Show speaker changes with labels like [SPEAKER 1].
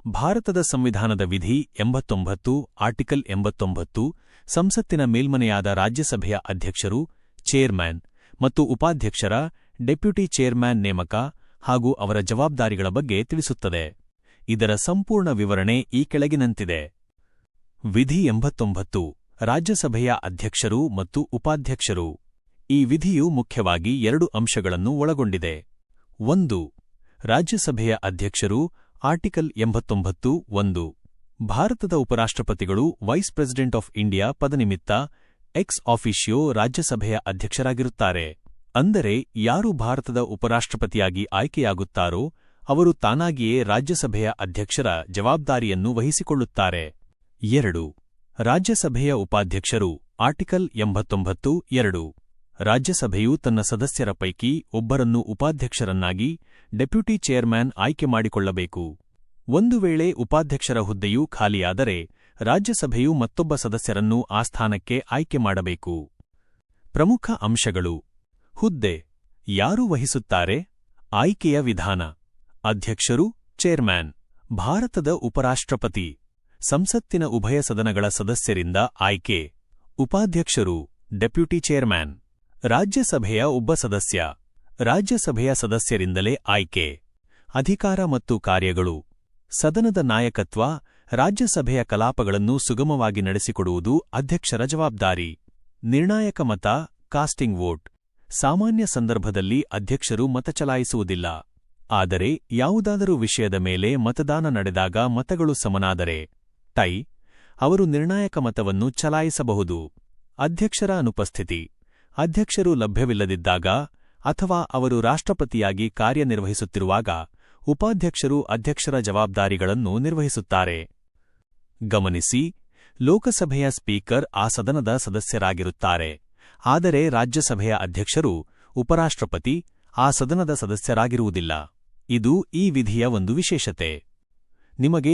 [SPEAKER 1] ಭಾರತದ ಸಂವಿಧಾನದ ವಿಧಿ 89 ಆರ್ಟಿಕಲ್ 89 ಸಂಸತ್ತಿನ ಮೇಲ್ಮನೆಯಾದ ರಾಜ್ಯಸಭೆಯ ಅಧ್ಯಕ್ಷರು, ಚೇರ್ಮನ್ ಮತ್ತು ಉಪಾಧ್ಯಕ್ಷರ ಡೆಪ್ಯೂಟಿ ಚೇರ್ಮನ್ ನೇಮಕ ಹಾಗೂ ಅವರ ಜವಾಬ್ದಾರಿಗಳ ಬಗ್ಗೆ ತಿಳಿಸುತ್ತದೆ. ಇದರ ಸಂಪೂರ್ಣ ವಿವರಣೆ ಈ ಕೆಳಗಿನಂತಿದೆ. ವಿಧಿ 89 ರಾಜ್ಯಸಭೆಯ ಅಧ್ಯಕ್ಷರು ಮತ್ತು ಉಪಾಧ್ಯಕ್ಷರು. ಈ ವಿಧಿಯು ಮುಖ್ಯವಾಗಿ 2 ಅಂಶಗಳನ್ನು ಒಳಗೊಂಡಿದೆ. 1. ರಾಜ್ಯಸಭೆಯ ಅಧ್ಯಕ್ಷರು ಆರ್ಟಿಕಲ್ 89(1) ಭಾರತದ ಉಪರಾಷ್ಟ್ರಪತಿಗಳು ವೈಸ್ ಪ್ರೆಸಿಡೆಂಟ್ ಆಫ್ ಇಂಡಿಯಾ ಪದನಿಮಿತ್ತ ಎಕ್ಸ್ ಆಫಿಷಿಯೋ ರಾಜ್ಯಸಭೆಯ ಅಧ್ಯಕ್ಷರಾಗಿರುತ್ತಾರೆ. ಅಂದರೆ ಯಾರು ಭಾರತದ ಉಪರಾಷ್ಟ್ರಪತಿಯಾಗಿ ಆಯ್ಕೆಯಾಗುತ್ತಾರೋ ಅವರು ತಾನಾಗಿಯೇ ರಾಜ್ಯಸಭೆಯ ಅಧ್ಯಕ್ಷರ ಜವಾಬ್ದಾರಿಯನ್ನು ವಹಿಸಿಕೊಳ್ಳುತ್ತಾರೆ. 2. ರಾಜ್ಯಸಭೆಯ ಉಪಾಧ್ಯಕ್ಷರು ಆರ್ಟಿಕಲ್ 89(2) ರಾಜ್ಯಸಭೆಯು ತನ್ನ ಸದಸ್ಯರ ಪೈಕಿ ಒಬ್ಬರನ್ನು ಉಪಾಧ್ಯಕ್ಷರನ್ನಾಗಿ ಡೆಪ್ಯೂಟಿ ಚೇರ್ಮನ್ ಆಯ್ಕೆ ಮಾಡಿಕೊಳ್ಳಬೇಕು. ಒಂದು ವೇಳೆ ಉಪಾಧ್ಯಕ್ಷರ ಹುದ್ದೆಯು ಖಾಲಿಯಾದರೆ ರಾಜ್ಯಸಭೆಯು ಮತ್ತೊಬ್ಬ ಸದಸ್ಯರನ್ನು ಆ ಸ್ಥಾನಕ್ಕೆ ಆಯ್ಕೆ ಮಾಡಬೇಕು. ಪ್ರಮುಖ ಅಂಶಗಳು: ಹುದ್ದೆ ಯಾರು ವಹಿಸುತ್ತಾರೆ? ಆಯ್ಕೆಯ ವಿಧಾನ: ಅಧ್ಯಕ್ಷರು, ಚೇರ್ಮನ್, ಭಾರತದ ಉಪರಾಷ್ಟ್ರಪತಿ, ಸಂಸತ್ತಿನ ಉಭಯ ಸದನಗಳ ಸದಸ್ಯರಿಂದ ಆಯ್ಕೆ. ಉಪಾಧ್ಯಕ್ಷರು, ಡೆಪ್ಯೂಟಿ ಚೇರ್ಮನ್, ರಾಜ್ಯಸಭೆಯ ಒಬ್ಬ ಸದಸ್ಯ, ರಾಜ್ಯಸಭೆಯ ಸದಸ್ಯರಿಂದಲೇ ಆಯ್ಕೆ. ಅಧಿಕಾರ ಮತ್ತು ಕಾರ್ಯಗಳು: ಸದನದ ನಾಯಕತ್ವ, ರಾಜ್ಯಸಭೆಯ ಕಲಾಪಗಳನ್ನು ಸುಗಮವಾಗಿ ನಡೆಸಿಕೊಡುವುದು ಅಧ್ಯಕ್ಷರ ಜವಾಬ್ದಾರಿ. ನಿರ್ಣಾಯಕ ಮತ, ಕಾಸ್ಟಿಂಗ್ ವೋಟ್: ಸಾಮಾನ್ಯ ಸಂದರ್ಭದಲ್ಲಿ ಅಧ್ಯಕ್ಷರು ಮತ ಚಲಾಯಿಸುವುದಿಲ್ಲ. ಆದರೆ ಯಾವುದಾದರೂ ವಿಷಯದ ಮೇಲೆ ಮತದಾನ ನಡೆದಾಗ ಮತಗಳು ಸಮನಾದರೆ ಟೈ ಅವರು ನಿರ್ಣಾಯಕ ಮತವನ್ನು ಚಲಾಯಿಸಬಹುದು. ಅಧ್ಯಕ್ಷರ ಅನುಪಸ್ಥಿತಿ: ಅಧ್ಯಕ್ಷರು ಲಭ್ಯವಿಲ್ಲದಿದ್ದಾಗ ಅಥವಾ ಅವರು ರಾಷ್ಟ್ರಪತಿಯಾಗಿ ಕಾರ್ಯನಿರ್ವಹಿಸುತ್ತಿರುವಾಗ ಉಪಾಧ್ಯಕ್ಷರು ಅಧ್ಯಕ್ಷರ ಜವಾಬ್ದಾರಿಗಳನ್ನು ನಿರ್ವಹಿಸುತ್ತಾರೆ. ಗಮನಿಸಿ, ಲೋಕಸಭೆಯ ಸ್ಪೀಕರ್ ಆ ಸದನದ ಸದಸ್ಯರಾಗಿರುತ್ತಾರೆ. ಆದರೆ ರಾಜ್ಯಸಭೆಯ ಅಧ್ಯಕ್ಷರು, ಉಪರಾಷ್ಟ್ರಪತಿ, ಆ ಸದನದ ಸದಸ್ಯರಾಗಿರುವುದಿಲ್ಲ. ಇದು ಈ ವಿಧಿಯ ಒಂದು ವಿಶೇಷತೆ. ನಿಮಗೆ